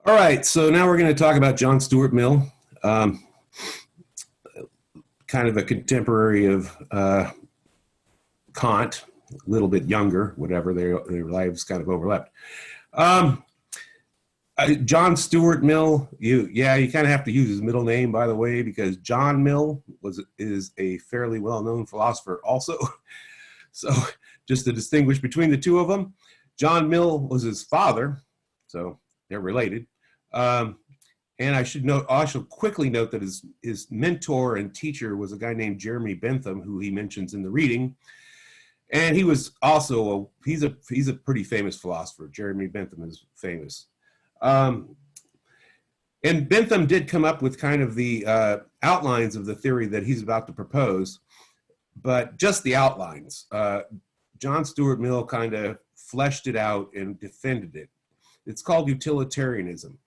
All right, so now we're going to talk about John Stuart Mill, um, kind of a contemporary of Kant, a little bit younger, whatever, their lives kind of overlapped. Um, John Stuart Mill, you kind of have to use his middle name, by the way, because John Mill is a fairly well-known philosopher also. So just to distinguish between the two of them, John Mill was his father, so they're related. And I should quickly note that his mentor and teacher was a guy named Jeremy Bentham, who he mentions in the reading. And he was also he's a pretty famous philosopher. Jeremy Bentham is famous. And Bentham did come up with kind of the outlines of the theory that he's about to propose, but just the outlines. John Stuart Mill kind of fleshed it out and defended it. It's called utilitarianism.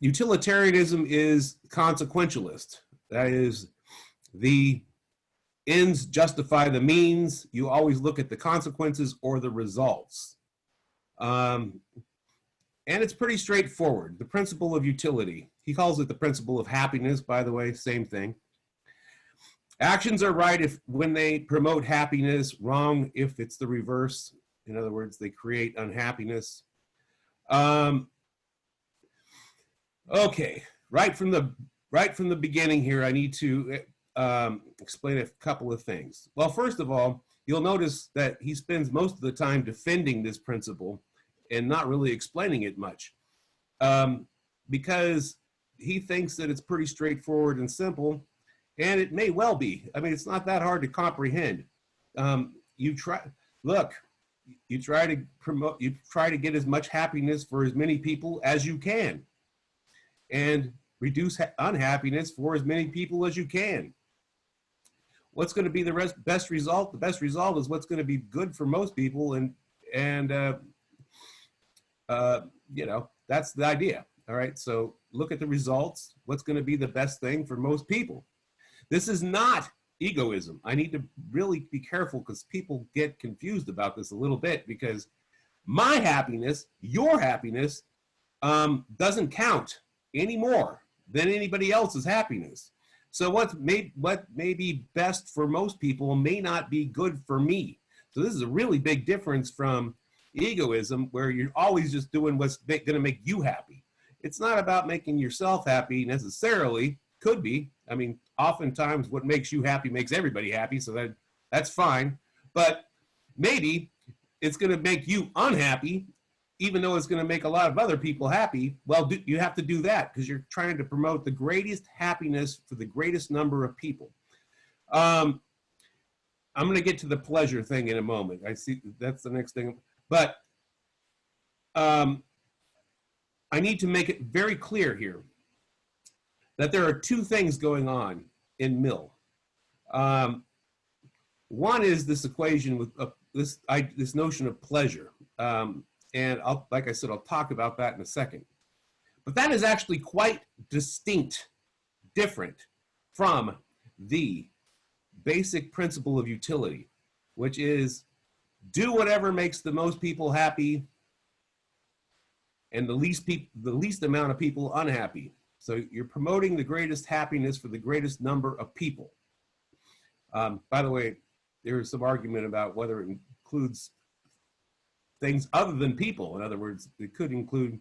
Utilitarianism is consequentialist. That is, the ends justify the means. You always look at the consequences or the results. And it's pretty straightforward. The principle of utility. He calls it the principle of happiness, by the way, same thing. Actions are right when they promote happiness, wrong if it's the reverse. In other words, they create unhappiness. Okay, right from the beginning here, I need to explain a couple of things. Well, first of all, you'll notice that he spends most of the time defending this principle and not really explaining it much, because he thinks that it's pretty straightforward and simple, and it may well be. I mean, it's not that hard to comprehend. You try to get as much happiness for as many people as you can, and reduce unhappiness for as many people as you can. What's going to be the best result? The best result is what's going to be good for most people, and that's the idea. All right, so look at the results. What's going to be the best thing for most people? This is not egoism. I need to really be careful because people get confused about this a little bit, because my happiness, your happiness, doesn't count any more than anybody else's happiness. So what may be best for most people may not be good for me. So this is a really big difference from egoism, where you're always just doing what's going to make you happy. It's not about making yourself happy necessarily. Could be. I mean, oftentimes what makes you happy makes everybody happy, so that's fine. But maybe it's going to make you unhappy, even though it's going to make a lot of other people happy. Well, you have to do that because you're trying to promote the greatest happiness for the greatest number of people. I'm going to get to the pleasure thing in a moment. I see that's the next thing. But I need to make it very clear here that there are two things going on in Mill. One is this equation with this notion of pleasure. And like I said, I'll talk about that in a second. But that is actually quite different from the basic principle of utility, which is do whatever makes the most people happy and the least amount of people unhappy. So you're promoting the greatest happiness for the greatest number of people. By the way, there is some argument about whether it includes things other than people. In other words, it could include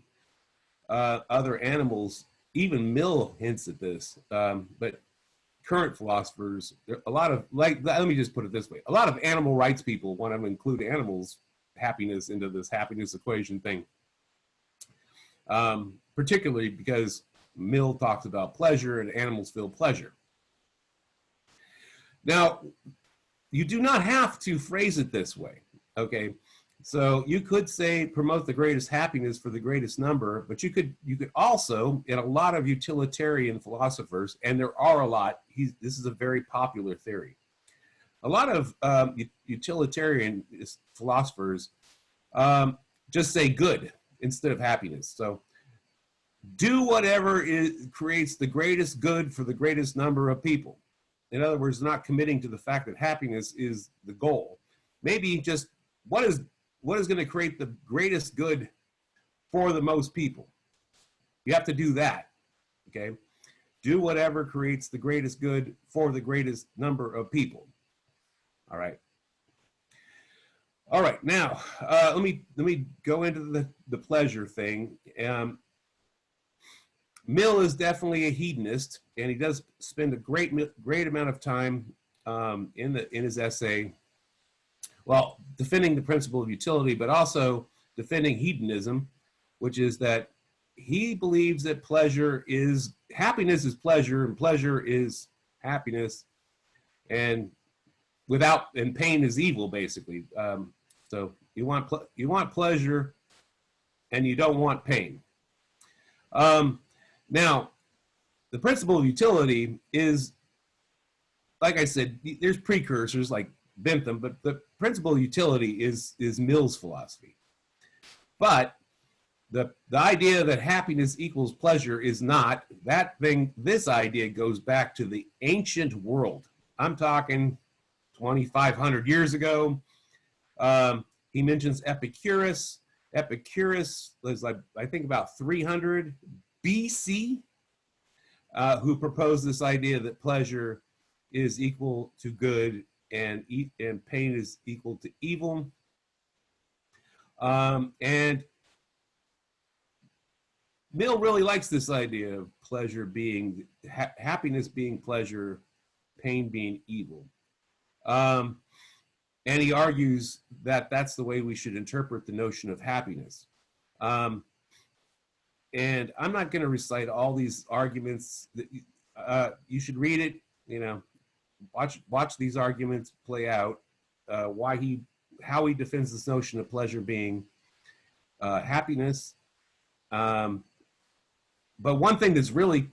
other animals. Even Mill hints at this, but current philosophers, a lot of, let me just put it this way, a lot of animal rights people want to include animals' happiness into this happiness equation thing, particularly because Mill talks about pleasure and animals feel pleasure. Now, you do not have to phrase it this way, okay? So you could say promote the greatest happiness for the greatest number, but you could also, in a lot of utilitarian philosophers, and there are a lot, this is a very popular theory. A lot of utilitarian philosophers just say good instead of happiness. So do whatever creates the greatest good for the greatest number of people. In other words, not committing to the fact that happiness is the goal. Maybe just what is what is going to create the greatest good for the most people. You have to do that, okay? Do whatever creates the greatest good for the greatest number of people. All right. All right, now let me go into the pleasure thing. Mill is definitely a hedonist, and he does spend a great amount of time in his essay, well, defending the principle of utility, but also defending hedonism, which is that he believes that happiness is pleasure, and pleasure is happiness, and pain is evil, basically. So you want pleasure, and you don't want pain. Now, the principle of utility is, like I said, there's precursors like Bentham, but the principle of utility is Mill's philosophy. But the idea that happiness equals pleasure is not that thing. This idea goes back to the ancient world. I'm talking 2,500 years ago. He mentions Epicurus. Epicurus was, I think, about 300 BC, who proposed this idea that pleasure is equal to good and pain is equal to evil. And Mill really likes this idea of pleasure being, happiness being pleasure, pain being evil. And he argues that that's the way we should interpret the notion of happiness. And I'm not going to recite all these arguments. You should read it, watch these arguments play out, how he defends this notion of pleasure being happiness. But one thing that's really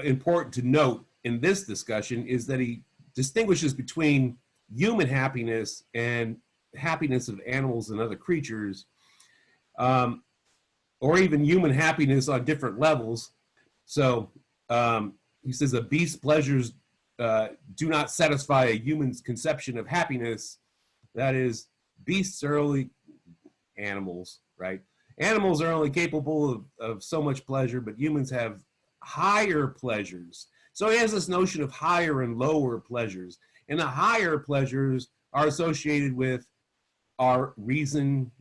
important to note in this discussion is that he distinguishes between human happiness and happiness of animals and other creatures, or even human happiness on different levels. So he says a beast's pleasures do not satisfy a human's conception of happiness. That is, beasts are only animals, right? Animals are only capable of so much pleasure, but humans have higher pleasures. So he has this notion of higher and lower pleasures. And the higher pleasures are associated with our reason,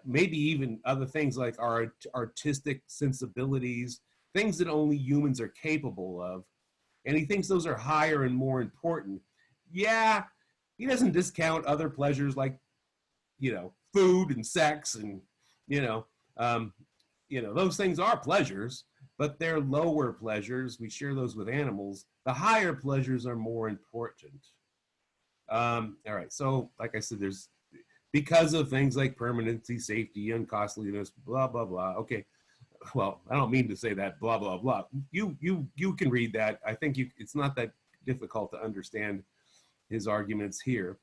maybe even other things like our artistic sensibilities, things that only humans are capable of. And he thinks those are higher and more important. Yeah, he doesn't discount other pleasures like, food and sex and, those things are pleasures, but they're lower pleasures. We share those with animals. The higher pleasures are more important. All right, so like I said, because of things like permanency, safety, uncostliness, blah, blah, blah. Okay, well, I don't mean to say that, blah, blah, blah. You can read that. I think it's not that difficult to understand his arguments here.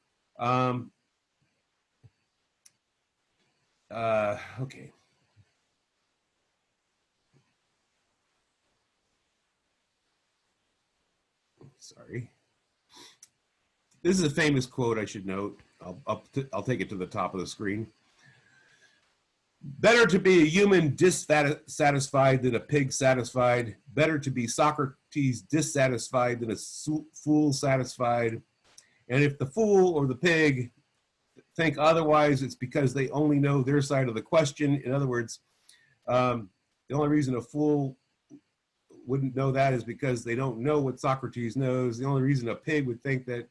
Okay. Sorry. This is a famous quote I should note. I'll take it to the top of the screen. Better to be a human dissatisfied than a pig satisfied. Better to be Socrates dissatisfied than a fool satisfied. And if the fool or the pig think otherwise, it's because they only know their side of the question. In other words, the only reason a fool wouldn't know that is because they don't know what Socrates knows. The only reason a pig would think that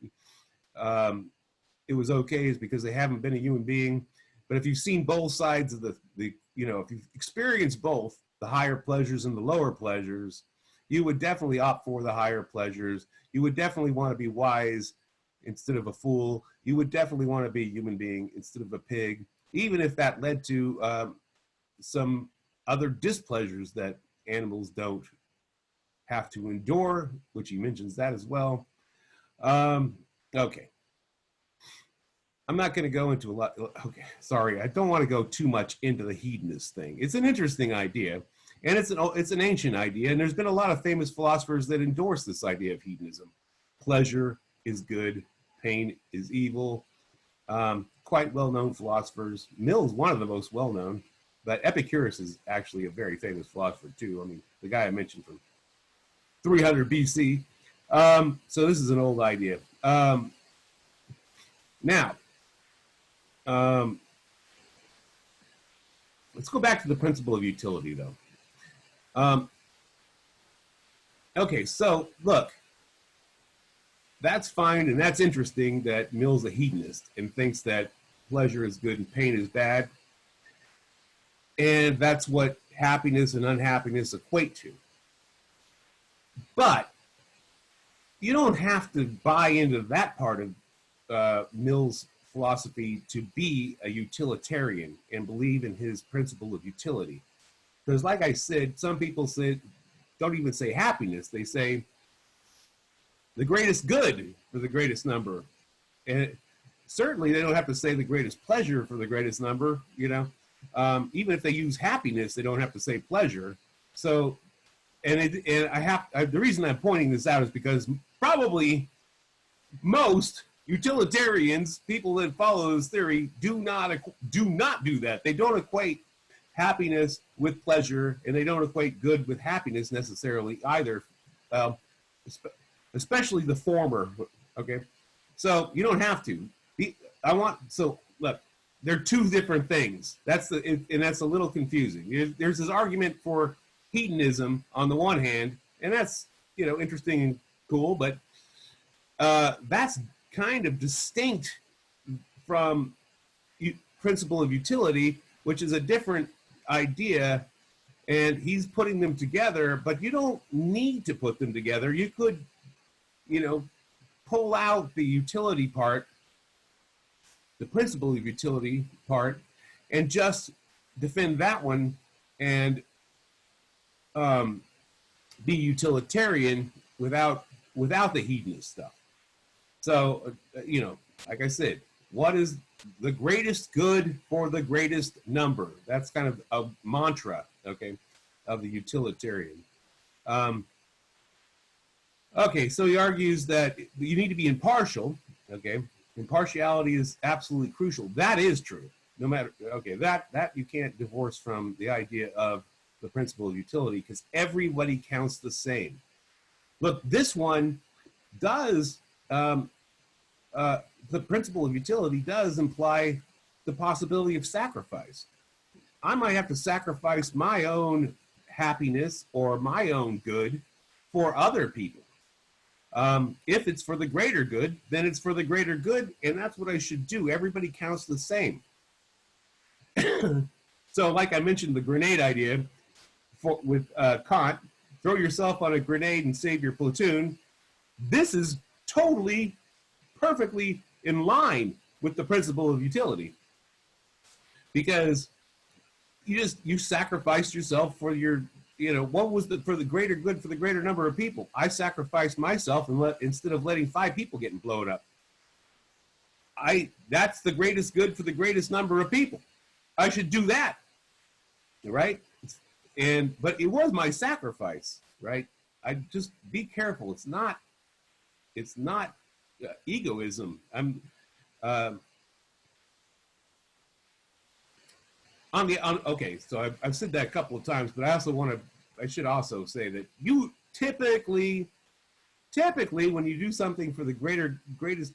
it was okay is because they haven't been a human being. But if you've seen both sides of if you've experienced both the higher pleasures and the lower pleasures, you would definitely opt for the higher pleasures. You would definitely want to be wise instead of a fool. You would definitely want to be a human being instead of a pig, even if that led to some other displeasures that animals don't have to endure, which he mentions that as well. Okay. I'm not going to go into a lot. Okay, sorry. I don't want to go too much into the hedonist thing. It's an interesting idea, and it's an ancient idea, and there's been a lot of famous philosophers that endorse this idea of hedonism. Pleasure is good, pain is evil. quite well-known philosophers. Mill's one of the most well-known, but Epicurus is actually a very famous philosopher too. I mean, the guy I mentioned from 300 BC. So this is an old idea. Now, let's go back to the principle of utility, though. Okay, so look, that's fine and that's interesting that Mill's a hedonist and thinks that pleasure is good and pain is bad. And that's what happiness and unhappiness equate to. But you don't have to buy into that part of Mill's philosophy to be a utilitarian and believe in his principle of utility. Because like I said, some people don't even say happiness. They say the greatest good for the greatest number. And certainly they don't have to say the greatest pleasure for the greatest number, you know. Even if they use happiness, they don't have to say pleasure. So, the reason I'm pointing this out is because probably most utilitarians, people that follow this theory, do not do that. They don't equate happiness with pleasure, and they don't equate good with happiness necessarily either, especially the former. Okay, so you don't have to. Look, they're two different things. That's a little confusing. There's this argument for hedonism on the one hand, and that's interesting and cool, but that's kind of distinct from principle of utility, which is a different idea, and he's putting them together, but you don't need to put them together. You could, pull out the utility part, the principle of utility part, and just defend that one and be utilitarian without the hedonist stuff. So, like I said, what is the greatest good for the greatest number? That's kind of a mantra, okay, of the utilitarian. Okay, so he argues that you need to be impartial, okay? Impartiality is absolutely crucial. That is true. No matter, okay, that you can't divorce from the idea of the principle of utility, because everybody counts the same. Look, this one does, the principle of utility does imply the possibility of sacrifice. I might have to sacrifice my own happiness or my own good for other people. If it's for the greater good, then it's for the greater good, and that's what I should do. Everybody counts the same. So like I mentioned, the grenade idea with Kant, throw yourself on a grenade and save your platoon. This is totally, perfectly in line with the principle of utility, because you sacrificed yourself for your, what was for the greater good for the greater number of people. I sacrificed myself instead of letting 5 people getting blown up. That's the greatest good for the greatest number of people. I should do that, right? But it was my sacrifice, right? I just be careful. It's not egoism. Okay, so I've said that a couple of times, but I should also say that you typically when you do something for the greatest,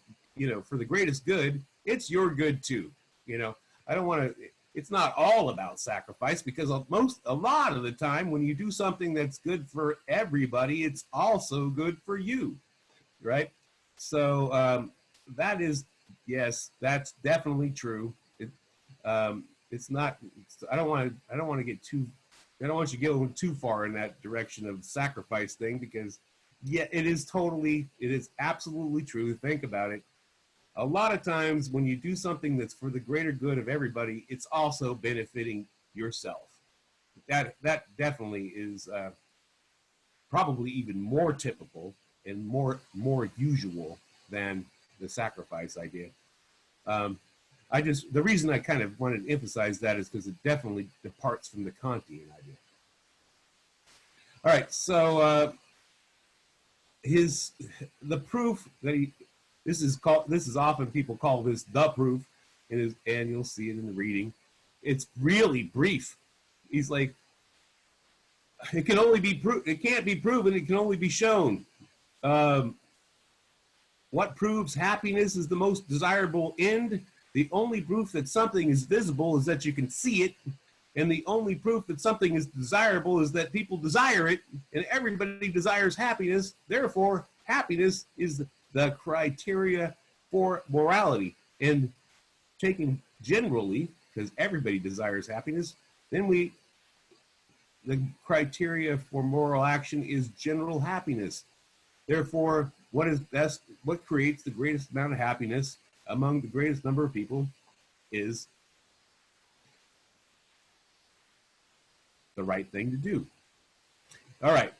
for the greatest good, it's your good too. I don't want to. It's not all about sacrifice, because a lot of the time when you do something that's good for everybody, it's also good for you, right? So yes, that's definitely true. It's not. I don't want you to go too far in that direction of the sacrifice thing, because it is absolutely true. Think about it. A lot of times when you do something that's for the greater good of everybody, it's also benefiting yourself. That definitely is probably even more typical and more usual than the sacrifice idea. The reason I kind of wanted to emphasize that is because it definitely departs from the Kantian idea. All right, so the proof that this is often people call this the proof, and you'll see it in the reading. It's really brief. He's like, it can only be it can't be proven, it can only be shown. What proves happiness is the most desirable end? The only proof that something is visible is that you can see it. And the only proof that something is desirable is that people desire it, and everybody desires happiness. Therefore, happiness is the criteria for morality. And taken generally, because everybody desires happiness, then the criteria for moral action is general happiness. Therefore, what is best, what creates the greatest amount of happiness among the greatest number of people is the right thing to do. All right.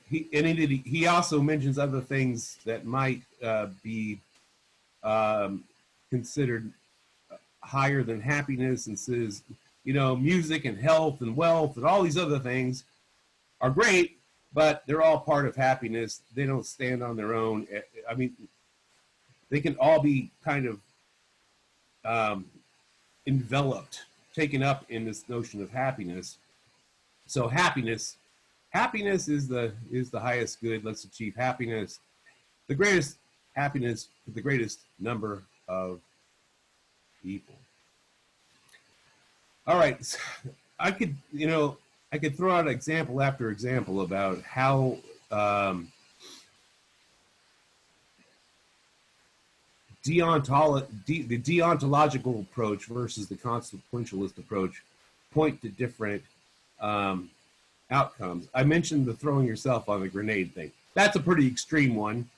He also mentions other things that might be considered higher than happiness, and says, you know, music and health and wealth and all these other things are great, but they're all part of happiness. They don't stand on their own. I mean, they can all be kind of enveloped, taken up in this notion of happiness. So happiness is the highest good. Let's achieve happiness, the greatest happiness for the greatest number of people. All right, I could throw out example after example about how the deontological approach versus the consequentialist approach point to different outcomes. I mentioned the throwing yourself on the grenade thing. That's a pretty extreme one.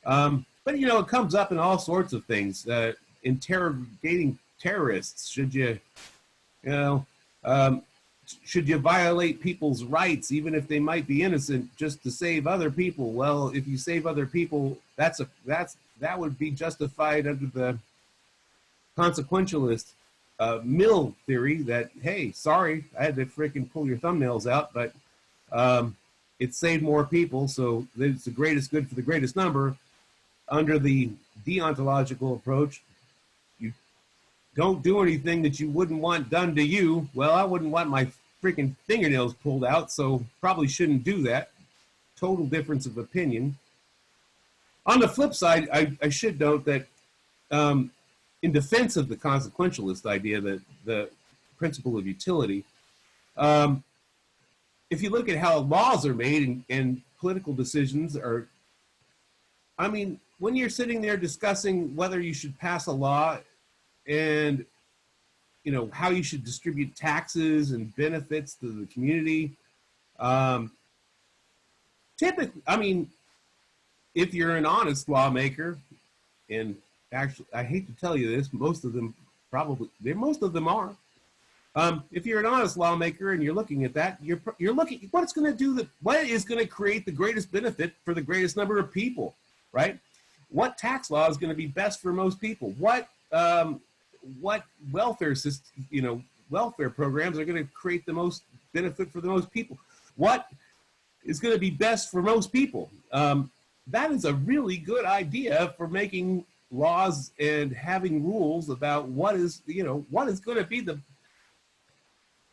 But, you know, it comes up in all sorts of things. Interrogating terrorists, should you violate people's rights, even if they might be innocent, just to save other people? Well, if you save other people, that would be justified under the consequentialist Mill theory that, hey, sorry, I had to freaking pull your thumbnails out, but it saved more people, so it's the greatest good for the greatest number. Under the deontological approach, you don't do anything that you wouldn't want done to you. Well, I wouldn't want my freaking fingernails pulled out, so probably shouldn't do that. Total difference of opinion. On the flip side, I should note that in defense of the consequentialist idea, that the principle of utility, if you look at how laws are made and political decisions are, I mean, when you're sitting there discussing whether you should pass a law and, you know, how you should distribute taxes and benefits to the community, typically, I mean, if you're an honest lawmaker, and actually, I hate to tell you this, most of them are. If you're an honest lawmaker and you're looking at that, you're looking what is going to create the greatest benefit for the greatest number of people, right? What tax law is going to be best for most people? What welfare system, welfare programs are going to create the most benefit for the most people? What is going to be best for most people? That is a really good idea for making laws and having rules about what is going to be the.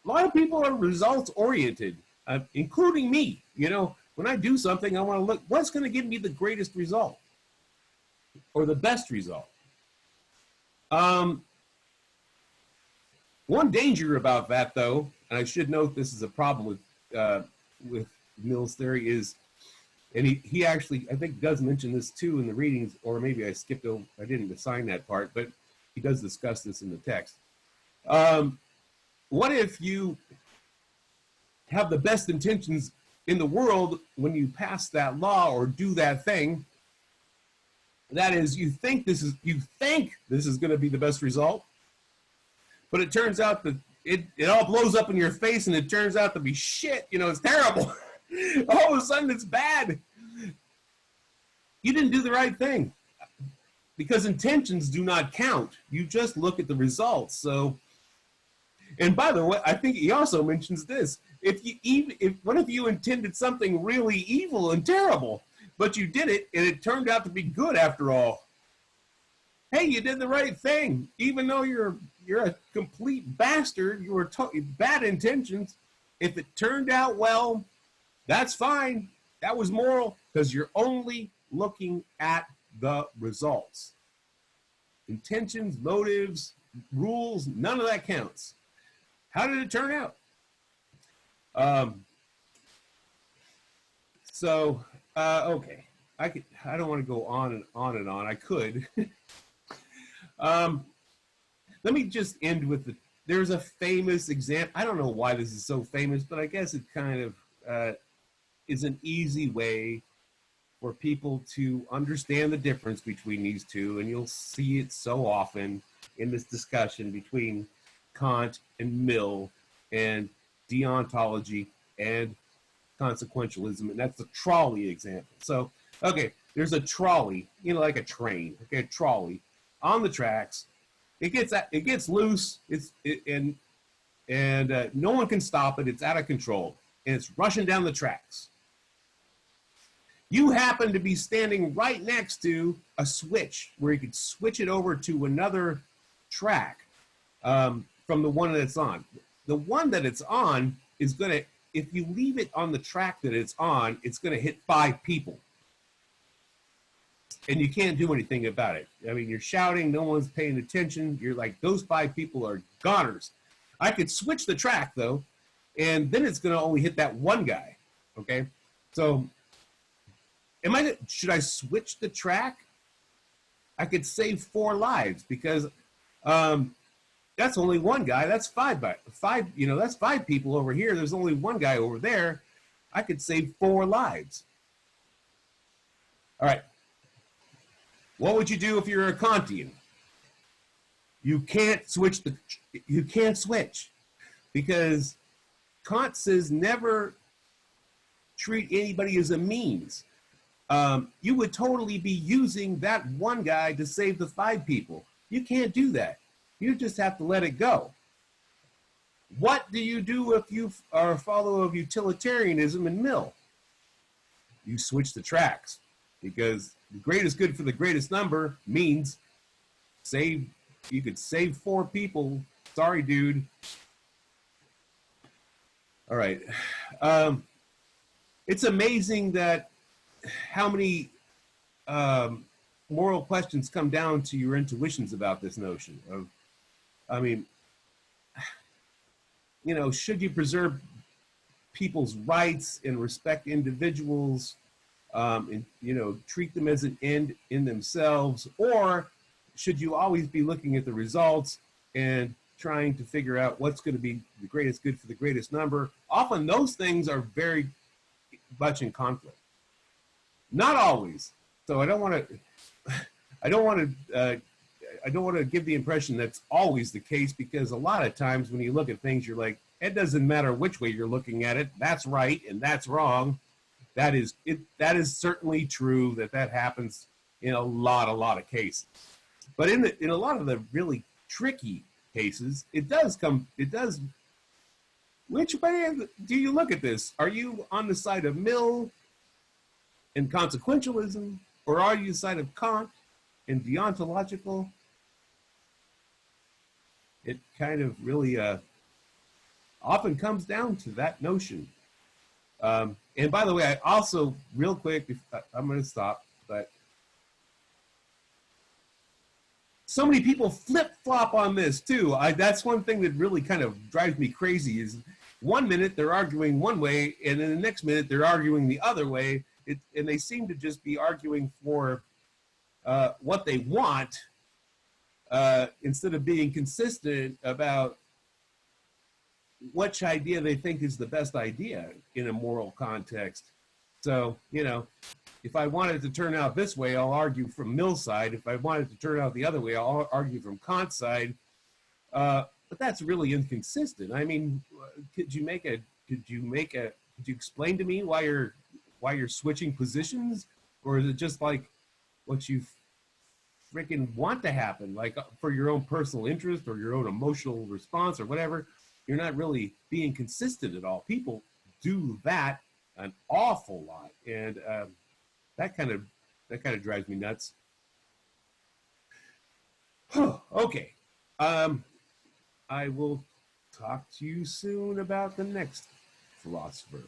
A lot of people are results oriented, including me. You know, when I do something, I want to look what's going to give me the greatest result or the best result. One danger about that, though, and I should note this is a problem with Mill's theory, is, and he actually, I think, does mention this too in the readings, or maybe I skipped over, I didn't assign that part, but he does discuss this in the text. What if you have the best intentions in the world when you pass that law or do that thing? That is, you think this is going to be the best result, but it turns out that it all blows up in your face, and it turns out to be shit. You know, it's terrible. All of a sudden, it's bad. You didn't do the right thing, because intentions do not count. You just look at the results. So, and by the way, I think he also mentions this: what if you intended something really evil and terrible, but you did it and it turned out to be good after all? hey, you did the right thing, even though you're a complete bastard. You were bad intentions. If it turned out well, that's fine. That was moral because you're only looking at the results. Intentions, motives, rules, none of that counts. How did it turn out? Um, okay. I don't want to go on and on and on. I could. Let me just end with there's a famous example. I don't know why this is so famous, but I guess it kind of is an easy way for people to understand the difference between these two. And you'll see it so often in this discussion between Kant and Mill and deontology and consequentialism. And that's the trolley example. So, okay, there's a trolley, like a train, okay, a trolley on the tracks. It gets loose. And no one can stop it. It's out of control, and it's rushing down the tracks. You happen to be standing right next to a switch where you could switch it over to another track from the one that it's on. The one that it's on is going to, if you leave it on the track that it's on, it's going to hit 5 people. And you can't do anything about it. I mean, you're shouting, no one's paying attention. You're like, those 5 people are goners. I could switch the track, though, and then it's going to only hit that one guy, okay? So should I switch the track? I could save 4 lives because that's only one guy. That's 5 by 5. That's 5 people over here. There's only one guy over there. I could save 4 lives. All right. What would you do if you're a Kantian? You can't switch because Kant says never treat anybody as a means. You would totally be using that one guy to save the 5 people. You can't do that. You just have to let it go. What do you do if you are a follower of utilitarianism and Mill? You switch the tracks because the greatest good for the greatest number means you could save 4 people. Sorry, dude. All right. It's amazing that how many moral questions come down to your intuitions about this notion of, should you preserve people's rights and respect individuals, and treat them as an end in themselves, or should you always be looking at the results and trying to figure out what's going to be the greatest good for the greatest number? Often those things are very much in conflict. Not always. So I don't want to give the impression that's always the case, because a lot of times when you look at things, you're like, it doesn't matter which way you're looking at it. That's right and that's wrong. That is certainly true that happens in a lot of cases. But in a lot of the really tricky cases, it does. Which way do you look at this? Are you on the side of Mill and consequentialism, or are you on the side of Kant and deontological? It kind of really often comes down to that notion. And by the way, I also, real quick, I'm going to stop, but so many people flip-flop on this too. That's one thing that really kind of drives me crazy is 1 minute they're arguing one way, and then the next minute they're arguing the other way. And they seem to just be arguing for what they want instead of being consistent about which idea they think is the best idea in a moral context. So, if I wanted to turn out this way, I'll argue from Mill's side. If I wanted to turn out the other way, I'll argue from Kant's side. But that's really inconsistent. I mean, could you explain to me why you're switching positions? Or is it just like what you freaking want to happen, like for your own personal interest or your own emotional response or whatever? You're not really being consistent at all. People do that an awful lot, and that kind of drives me nuts. Okay. I will talk to you soon about the next philosopher.